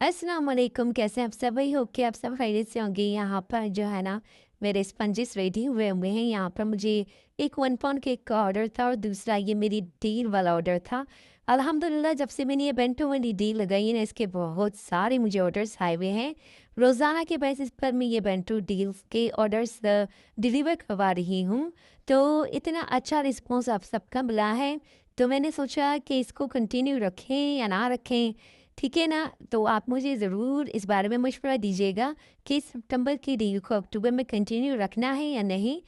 अस्सलाम वालेकुम, कैसे हैं आप सब? वही होप कि आप सब खैरियत से होंगे। यहाँ पर जो है ना मेरे स्पंजेस रेडी हुए हैं। यहाँ पर मुझे एक 1 पाउंड केक का ऑर्डर था और दूसरा ये मेरी डील वाला ऑर्डर था। अल्हम्दुलिल्लाह जब से मैंने ये बेंटो वाली डील लगाई है ना, इसके बहुत सारे मुझे ऑर्डर्स आए हुए हैं। रोज़ाना के बेसिस पर मैं ये बेंटो डील्स के ऑर्डर्स डिलीवर करवा रही हूँ। तो इतना अच्छा रिस्पॉन्स आप सबका मिला है, तो मैंने सोचा कि इसको कंटिन्यू रखें या ना रखें। ठीक है ना? तो आप मुझे ज़रूर इस बारे में मशवरा दीजिएगा कि सितंबर की डील को अक्टूबर में कंटिन्यू रखना है या नहीं?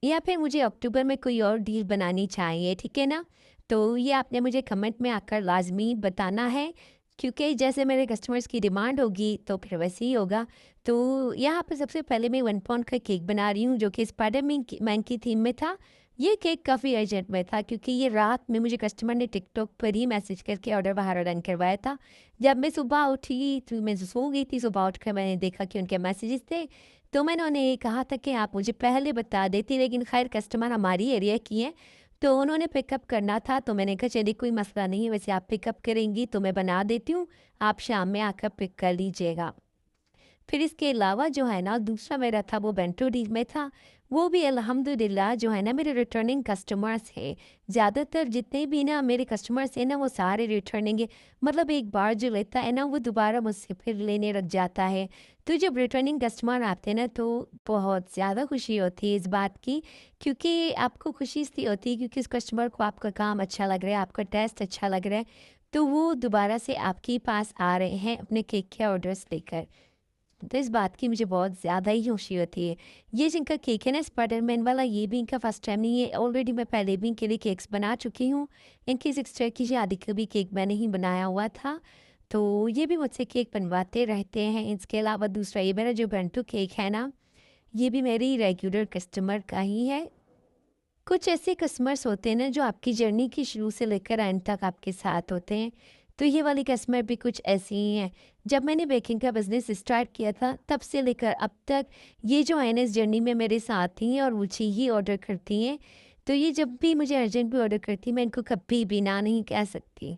या फिर मुझे अक्टूबर में कोई और डील बनानी चाहिए, ठीक है ना? तो ये आपने मुझे कमेंट में आकर लाज़मी बताना है, क्योंकि जैसे मेरे कस्टमर्स की डिमांड होगी, तो फिर वैसे ही होगा। तो यहाँ पर सबसे पहले मैं 1 पाउंड का केक बना रही हूँ, जो कि स्पाइडरमैन की थीम में था। ये केक काफ़ी अर्जेंट में था, क्योंकि ये रात में मुझे कस्टमर ने टिकटॉक पर ही मैसेज करके ऑर्डर बाहर रन करवाया था। जब मैं सुबह उठी, तो मैं सो गई थी, सुबह उठकर मैंने देखा कि उनके मैसेजेस थे, तो मैंने उन्हें कहा था कि आप मुझे पहले बता देती, लेकिन ख़ैर कस्टमर हमारी एरिया की हैं, तो उन्होंने पिकअप करना था, तो मैंने कहा चलिए कोई मसला नहीं है, वैसे आप पिकअप करेंगी तो मैं बना देती हूँ, आप शाम में आकर पिक कर लीजिएगा। फिर इसके अलावा जो है ना दूसरा मेरा था वो बेंटो डील में था। वो भी अल्हम्दुलिल्लाह जो है ना मेरे रिटर्निंग कस्टमर्स हैं। ज़्यादातर जितने भी ना मेरे कस्टमर्स हैं ना वो सारे रिटर्निंग है। मतलब एक बार जो लेता है ना वो दोबारा मुझसे फिर लेने लग जाता है। तो जब रिटर्निंग कस्टमर आते हैं ना तो बहुत ज़्यादा खुशी होती है इस बात की, क्योंकि आपको खुशी इसलिए होती है क्योंकि उस कस्टमर को आपका काम अच्छा लग रहा है, आपका टेस्ट अच्छा लग रहा है। तो वो दोबारा से आपके पास आ रहे हैं अपने केक के ऑर्डर्स लेकर। तो इस बात की मुझे बहुत ज़्यादा ही खुशी होती है। ये जिनका केक है ना स्पाइडरमैन वाला, ये भी इनका फर्स्ट टाइम नहीं है। ऑलरेडी मैं पहले भी इनके लिए केक्स बना चुकी हूँ। इनकी सिस्टर की शादी का भी केक मैंने ही बनाया हुआ था। तो ये भी मुझसे केक बनवाते रहते हैं। इसके अलावा दूसरा ये मेरा जो बेंटो केक है ना, ये भी मेरी रेगुलर कस्टमर का ही है। कुछ ऐसे कस्टमर्स होते हैं ना जो आपकी जर्नी की शुरू से लेकर एंड तक आपके साथ होते हैं। तो ये वाली कस्टमर भी कुछ ऐसी ही हैं। जब मैंने बेकिंग का बिज़नेस स्टार्ट किया था तब से लेकर अब तक ये जो है ना इस जर्नी में मेरे साथ ही हैं और मुझे ही ऑर्डर करती हैं। तो ये जब भी मुझे अर्जेंट भी ऑर्डर करती हैं, मैं इनको कभी भी ना नहीं कह सकती।